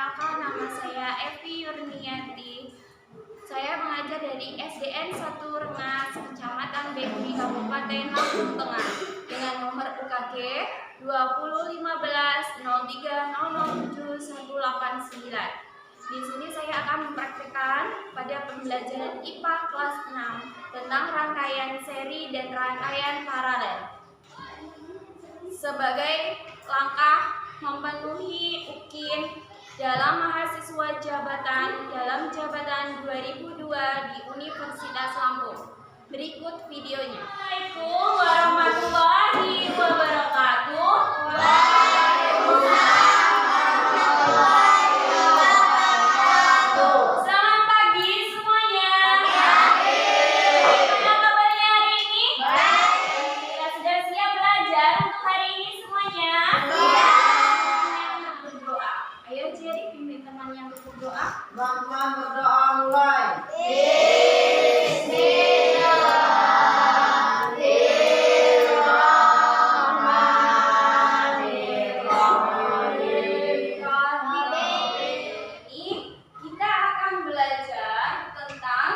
Perkenalkan, nama saya Evi Yurnianti. Saya mengajar dari SDN 1 Rengas, Kecamatan Bekri, Kabupaten Lampung Tengah, dengan nomor UKG 201503007189. Di sini saya akan mempraktikkan pada pembelajaran IPA kelas 6 tentang rangkaian seri dan rangkaian paralel. Sebagai langkah memenuhi UKIN dalam mahasiswa dalam jabatan 2002 di Universitas Lampung. Berikut videonya. Assalamualaikum warahmatullahi wabarakatuh. Selamat pagi semuanya. Bagaimana kabarnya hari ini? Kita sudah siap belajar untuk hari ini semuanya? Berdoa. Ayo jadi pimpin temannya untuk berdoa. Teman-teman berdoa mulai. Kita akan belajar tentang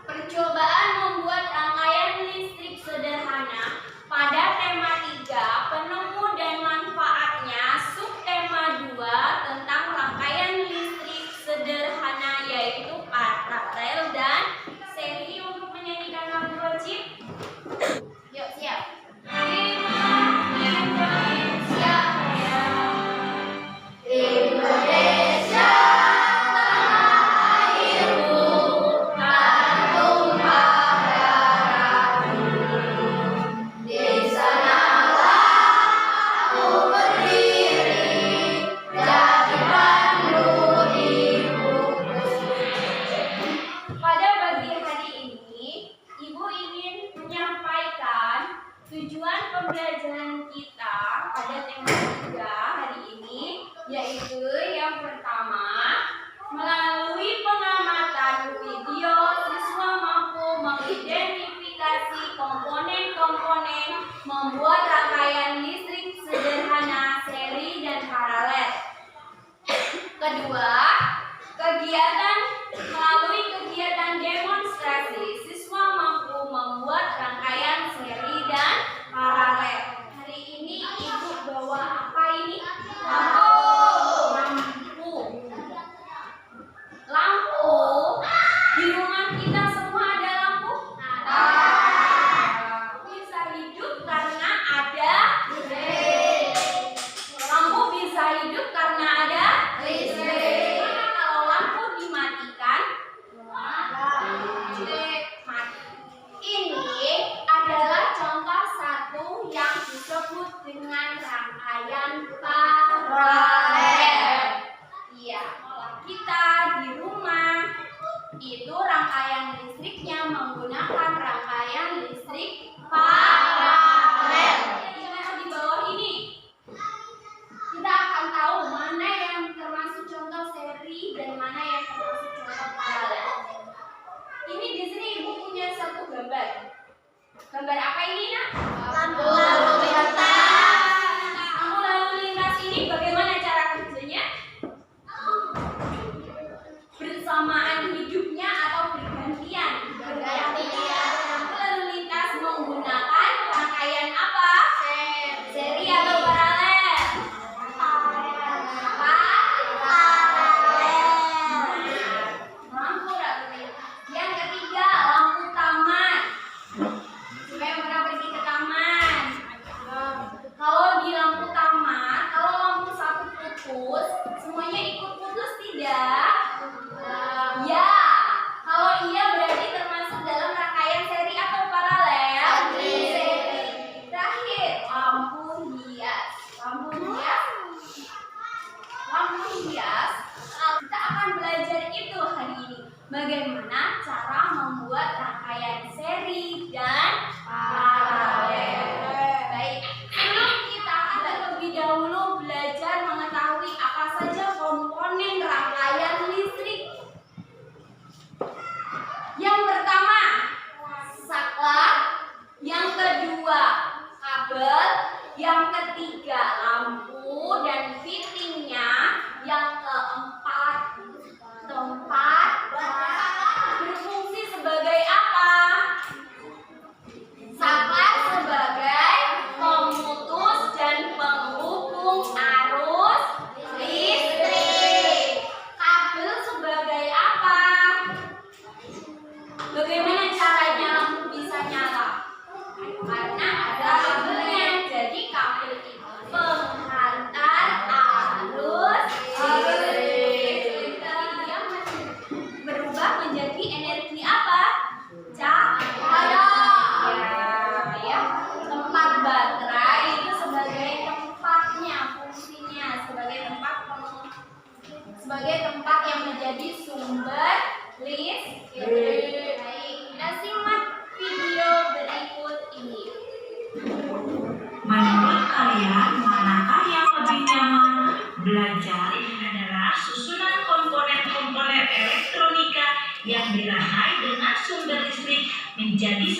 percobaan membuat rangkaian listrik sederhana pada tema 3, penemu dan manfaatnya, subtema 2 tentang rangkaian listrik sederhana yaitu paralel dan seri. Untuk menyanyikan lagu wajib, yuk siap. Indonesia Raya, Indonesia tanah airku, tanah tumpah darahku. Di sanalah aku berdiri, jadi pandu ibuku. Pada pagi hari ini, Ibu ingin menyampaikan tujuan pembelajaran kita pada tema 3 hari ini, yaitu yang pertama, melalui pengamatan video, siswa mampu mengidentifikasi komponen-komponen membuat rangkaian listrik sederhana, seri, dan paralel. Kedua, melalui kegiatan demonstrasi, siswa mampu membuat rangkaian seri dan paralel. Hari ini Ibu bawa apa ini? Lampu. Di rumah kita semua ada lampu? Bisa hidup karena ada listrik. Lampu bisa hidup karena ada listrik. Kalau lampu dimatikan, listrik mati. Ini adalah contoh satu yang disebut dengan rangkaian paralel. Iya, kalau kita di rumah itu rangkaian listriknya menggunakan rangkaian listrik paralel. Contoh di bawah ini, kita akan tahu mana yang termasuk contoh seri dan mana yang termasuk contoh paralel. Ini di sini Ibu punya satu gambar. Gambar apa ini, Nak? Lampu lalu lintas. Lampu lalu lintas ini bagaimana cara kerjanya? Bersamaan hidupnya atau bergantian? Bergantian. Lampu lalu lintas menggunakan rangkaian apa? Seri atau paralel? Lampu lalu lintas. Yang ketiga, lampu taman. Supaya pernah pergi ke taman.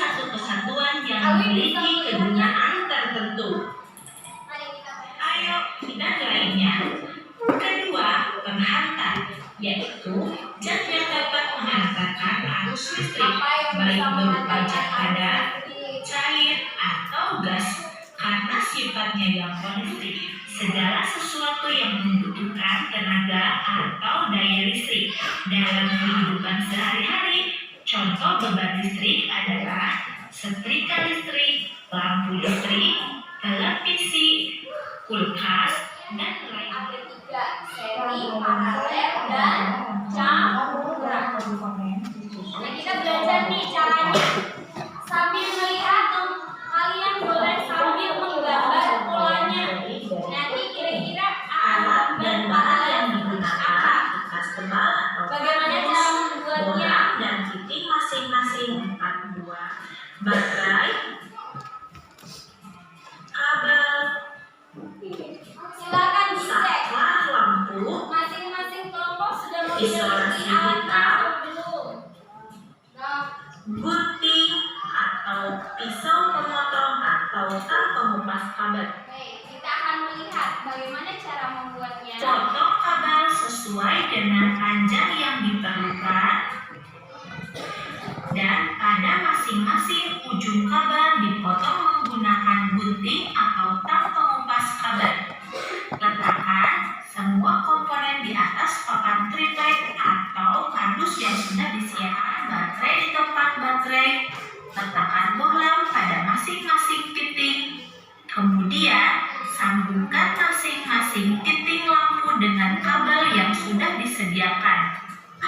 satu kesatuan yang memiliki kegunaan tertentu. Ayo, dan lainnya. Kedua, penghantar, yaitu zat yang dapat menghantarkan arus listrik, baik berupa zat padat, cair, atau gas, karena sifatnya yang konduktif. Segala sesuatu yang membutuhkan tenaga atau daya listrik dalam kehidupan sehari-hari. Contoh beban listrik adalah setrika listrik, lampu listrik, televisi, kulkas, dan lain-lain. Ada 3, seri, paralel, dan campuran. Nah, kita belajar nih caranya. Sambil melihat, kalian boleh sambil menggambar polanya. Nanti kira-kira Alat dan bahan yang digunakan, kertas tebal atau bagaimana cara membuatnya? bola dan titik masing-masing 4 buah, baterai, kabel, Silakan dicek. saklar lampu, Masing-masing kelompok sudah Isolasi memiliki alatnya hitam, atau belum? Nah, gunting atau pisau pemotong atau tak pengupas kabel. baik, kita akan melihat bagaimana cara membuatnya. Potong kabel sesuai dengan panjang yang diperlukan, dan pada masing-masing ujung kabel dipotong menggunakan gunting atau tak pengupas kabel. Letakkan semua komponen di atas papan triplek atau kardus yang sudah disiapkan baterai di tempat baterai. Letakkan bohlam pada masing-masing titik. Kemudian sambungkan masing-masing titik lampu dengan kabel yang sudah disediakan.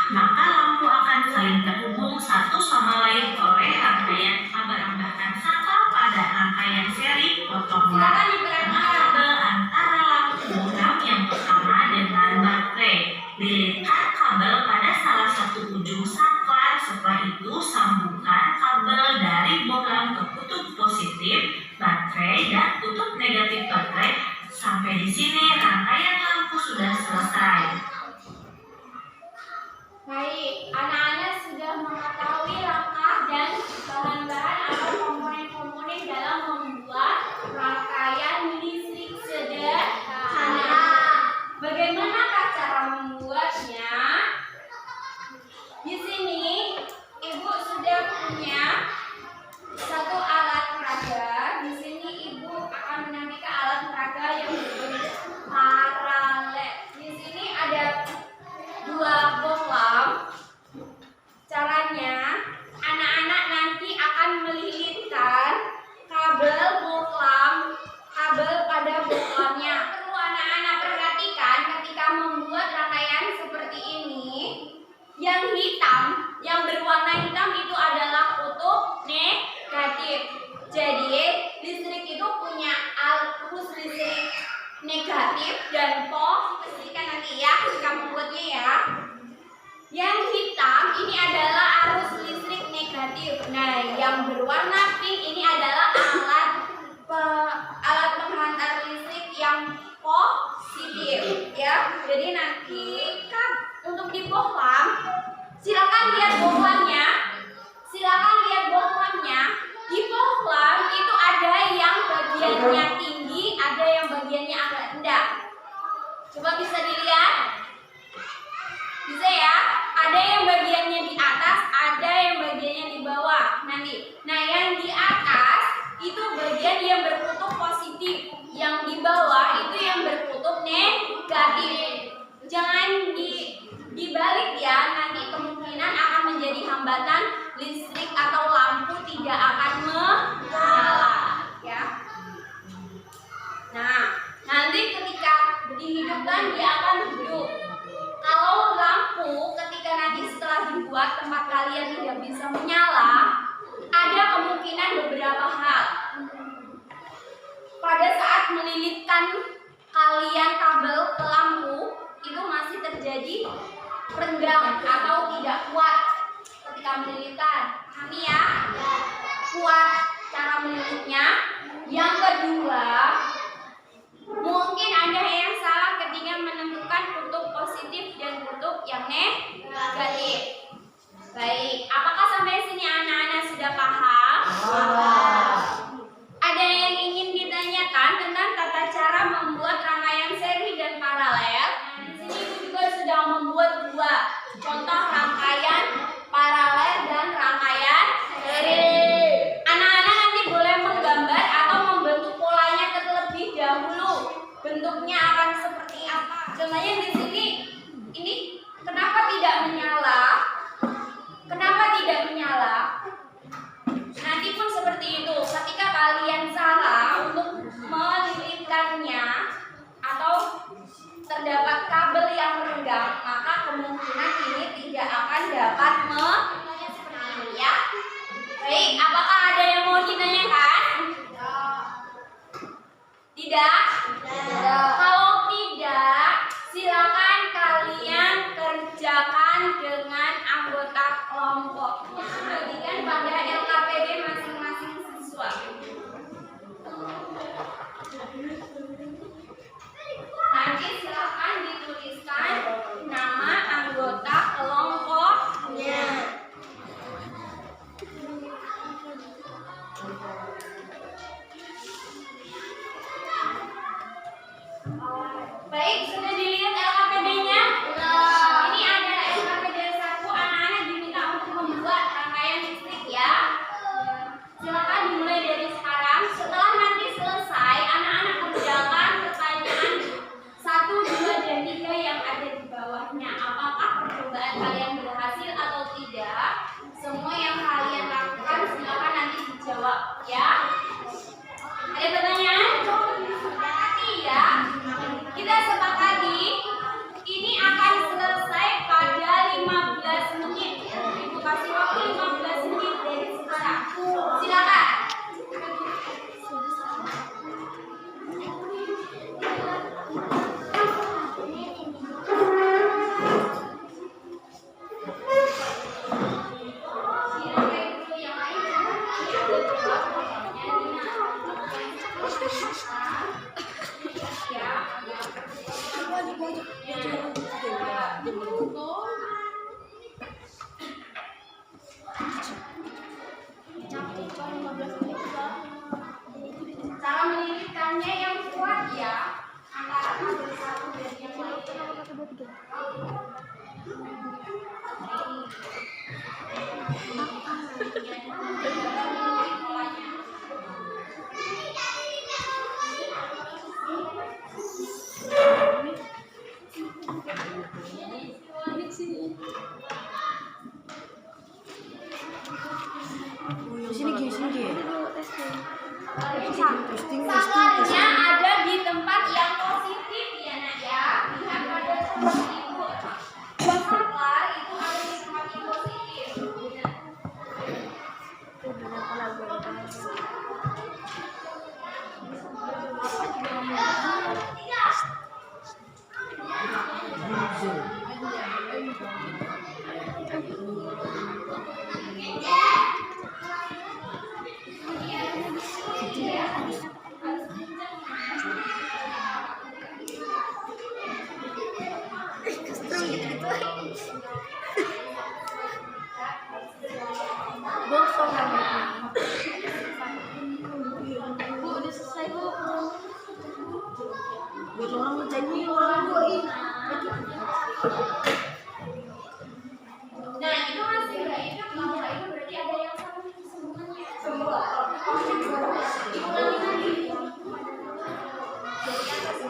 Maka lampu akan saling terhubung satu sama lain oleh rangkaian kabel. Tambahkan sangkal pada rangkaian seri, potonglah Silakan diperhatikan. kabel antara lampu bohlam yang pertama dengan baterai. Lilitkan kabel pada salah satu ujung saklar. Setelah itu sambungkan kabel dari bohlam ke kutub positif baterai dan kutub negatif baterai. Sampai di sini rangkaian lampu sudah selesai. Baik, anak-anak sudah mengetahui langkah dan bahan-bahan atau komponen-komponen dalam membuat rangkaian listrik sederhana. Bagaimanakah cara membuatnya? Di sini Ibu sudah punya satu alat peraga. Di sini Ibu akan menampilkan alat peraga yang berbentuk paralel. Di sini ada 2 bohlam. Caranya, anak-anak nanti akan melilitkan kabel pada bohlamnya. Perlu anak-anak perhatikan ketika membuat rangkaian seperti ini. Yang hitam, yang berwarna hitam itu adalah kutub negatif. Jadi, listrik itu punya arus listrik negatif dan positif nanti ya ketika membuatnya ya. Yang hitam ini adalah arus listrik negatif. Nah, yang berwarna pink ini adalah alat penghantar listrik yang positif ya. Jadi nanti untuk di bohlam, silakan lihat bohlamnya. Di bohlam itu ada yang bagiannya tinggi, ada yang bagiannya agak rendah. Coba bisa dilihat? Bisa ya? Ada yang bagiannya di atas, ada yang bagiannya di bawah. Nanti. Nah, yang di atas itu bagian yang berkutub positif. Yang di bawah itu yang berkutub negatif. Jangan dibalik ya, nanti kemungkinan akan menjadi hambatan listrik atau lampu tidak akan menyala ya. Nah, nanti ketika dihidupkan dia akan hidup. Kalau lampu ketika nanti setelah dibuat tempat kalian tidak bisa menyala, ada kemungkinan beberapa hal. Pada saat melilitkan kalian kabel ke lampu, itu masih terjadi renggang atau tidak kuat ketika melilitkan. Pahami ya? Kuat cara melilitnya. Yang kedua, mungkin ada yang salah ketika menentukan kutub positif dan kutub yang negatif. Baik, apakah sampai sini anak-anak sudah paham? Tidak? Kalau tidak, silakan kalian kerjakan dengan anggota kelompoknya. Bagikan pada LKPD masing-masing siswa. Nanti silakan dituliskan nama anggota kelompoknya. Baik, sudah dilihat LKPD-nya? Ini adalah LKPD 1. Anak-anak diminta untuk membuat rangkaian listrik ya. Silakan dimulai dari sekarang. Setelah nanti selesai, anak-anak kerjakan pertanyaan 1, 2, dan 3 yang ada di bawahnya. Apakah percobaan kalian berhasil atau tidak? Semua yang kalian lakukan silakan nanti dijawab ya. Ada pertanyaan? Iya. Kita sepakati ini akan selesai pada 15 menit. Ibu kasih waktu 15 menit dari sekarang. Silakan. Cara melilitkannya yang kuat ya, antara kabel satu dan yang lain. Saklarnya ada di tempat yang positif ya nak ya. Lihat pada seperti ibu. Saklar itu ada di tempat yang positif. Bu, udah selesai bu. Buat orang menjadi orang bu. Nah itu masih nggak itu, kalau nggak itu berarti ada yang sama semuanya. Semua. Ibu lagi. Jadi atas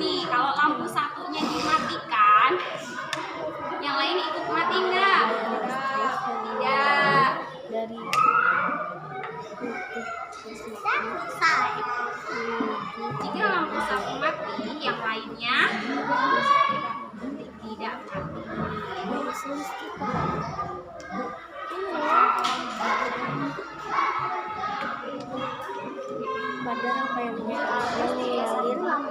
Nih, kalau lampu satunya dimatikan, yang lain ikut mati nggak? Tidak. Dari Jika lampu satu mati, yang lainnya tidak pada rangkaian yang mengalir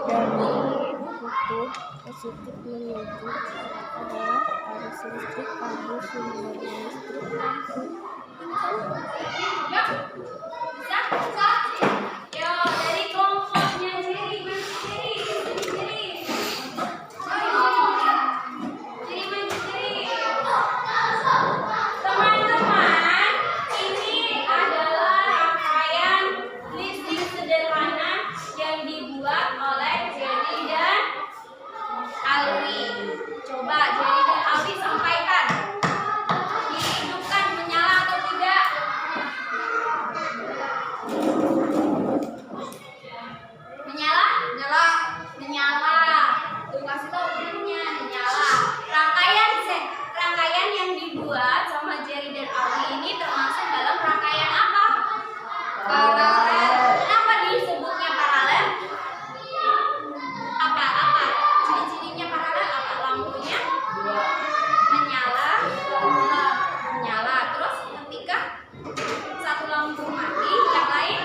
dari kutub positif menuju adalah arus listrik pada sumber listrik lampu. bisa. Yo, dari kelompoknya Jerry, teman-teman, ini adalah rangkaian listrik sederhana yang dibuat oleh Jerry dan Alwi. Coba Jerry dan Alwi sampaikan. Dihidupkan, menyala atau tidak? Menyala? Menyala. Tuh, kasih tahu gunanya, menyala. Rangkaian yang dibuat sama Jerry dan Alwi ini termasuk dalam rangkaian apa? Paralel. Kenapa disebutnya paralel? Apa? Ciri-cirinya paralel apa? Lampunya menyala. Terus ketika satu lampu mati, yang lain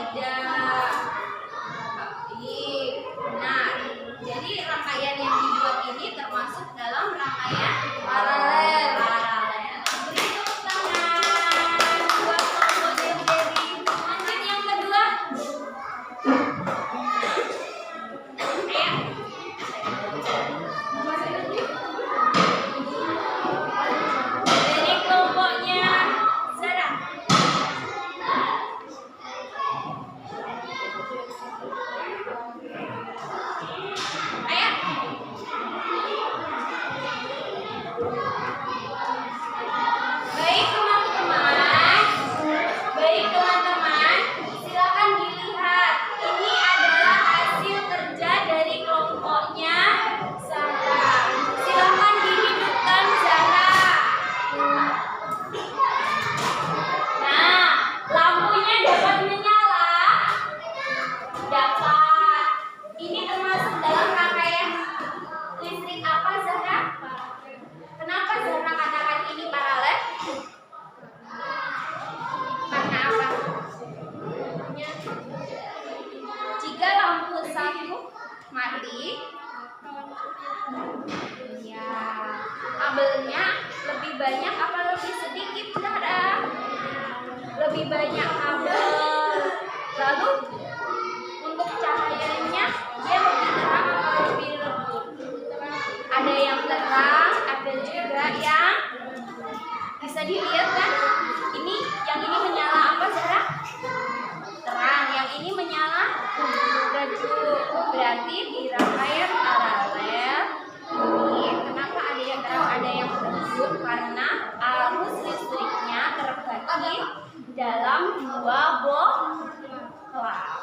tidak. Benar. Jadi rangkaian yang dibuat ini termasuk dalam rangkaian paralel. Beri tepuk tangan buat kelompok Jerry. Lanjut yang kedua. Ayo. Dari kelompoknya Zara. Ayo. Baik teman-teman, silakan dilihat. Ini adalah hasil kerja dari kelompoknya Zara. Silakan dihidupkan Zara. Nah, lampunya dapat menyala. Dapat. Ini termasuk dalam rangkaian listrik apa, Zara? Kenapa Zara katakan ini paralel? Karena apa? Jika lampu satu mati, ya, kabelnya lebih banyak apa lebih sedikit, Zara? Lebih banyak kabel. Lalu untuk cahayanya dia lebih terang atau lebih redup? Ada yang terang, ada juga yang bisa dilihat kan? Yang ini menyala apa, Zara? Terang. Yang ini menyala redup. Berarti di rangkaian paralel ini kenapa ada yang terang, ada yang redup? Karena arus listriknya terbagi dalam dua bohlam.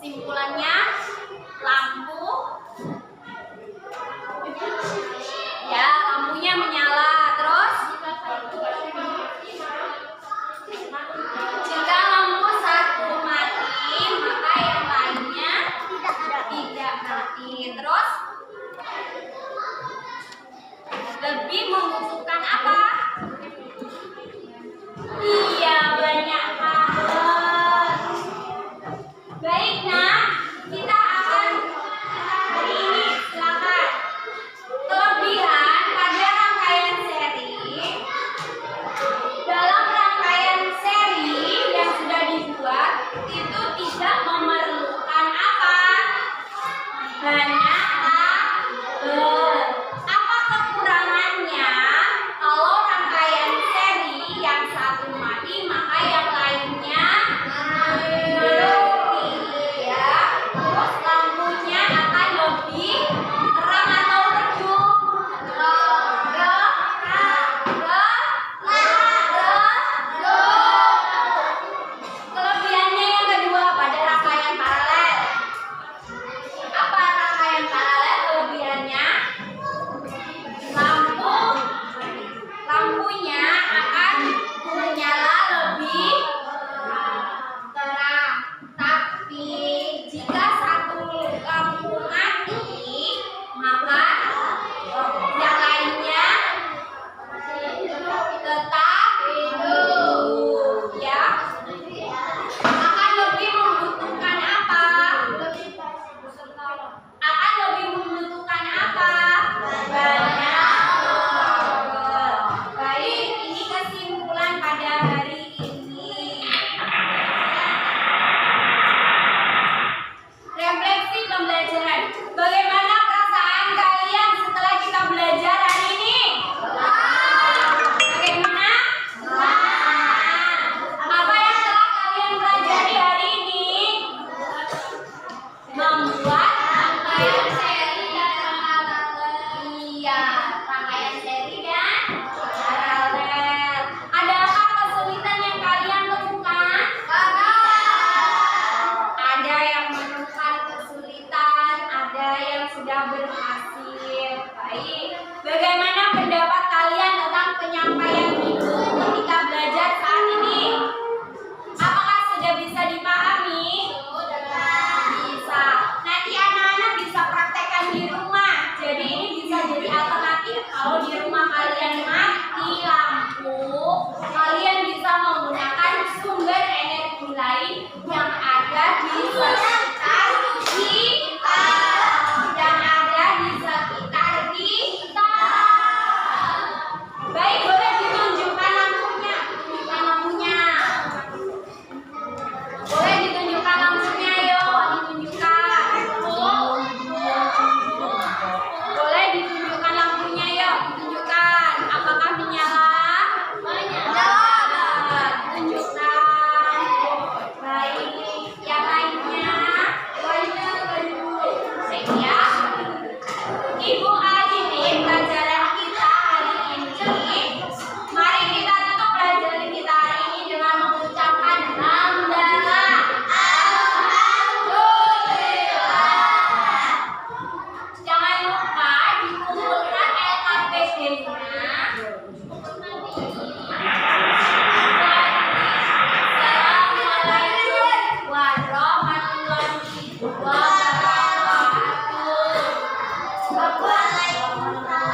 Kesimpulannya, lampu, ya lampunya menyala. Terus jika lampu satu mati, maka yang lainnya tidak mati. Terus lebih membutuhkan apa? Iya, banyak hal. Baik, nah, kita akan hari ini silakan. Kelebihan pada rangkaian seri. Dalam rangkaian seri yang sudah dibuat itu tidak memerlukan apa? Banyak tabel. Apa kekurangannya? Kalau rangkaian seri yang satu mati, maka yang lainnya mati, ya. Terus lampunya akan lebih terang atau redup? Kelebihannya yang kedua pada rangkaian paralel. Apa rangkaian paralel kelebihannya? Lampunya akan menyala lebih terang. Tapi jika satu lampu mati, maka yang lainnya tetap hidup, ya. Akan lebih membutuhkan apa? Banyak tabel. Baik, ini kesimpulan pada hari ini. Refleksi pembelajaran. Bagaimana perasaan kalian setelah kita belajar hari ini? Bagaimana? Apa yang telah kalian pelajari hari ini? Membuat rangkaian seri dan paralel. Iya, rangkaian seri dan paralel. Adakah kesulitan yang kalian temukan? Ada yang menemukan kesulitan, ada yang sudah berhasil. Baik, bagaimana pendapat kalian tentang penyampaian itu ketika belajar saat ini? Apakah sudah bisa dipahami? Bisa. Nanti anak-anak bisa praktekkan di rumah. Jadi ini bisa jadi alternatif kalau di rumah kalian mati lampu, kalian bisa menggunakan sumber energi lain yang ada di sekitar kita. Baik, boleh ditunjukkan lampunya. Boleh ditunjukkan lampunya, yuk. Ditunjukkan. Boleh ditunjukkan lampunya, yuk. Ditunjukkan. Apakah menyala? Menyala. Tunjukkan. Baik. Yang lainnya. Baik ya. Ibu Alini, pelajaran kita hari ini. Mari kita tutup pelajaran kita hari ini dengan mengucapkan hamdalah. Alhamdulillah. Jangan lupa dikumpulkan LKPD-nya. Assalamualaikum warahmatullahi wabarakatuh. Waalaikumsalam.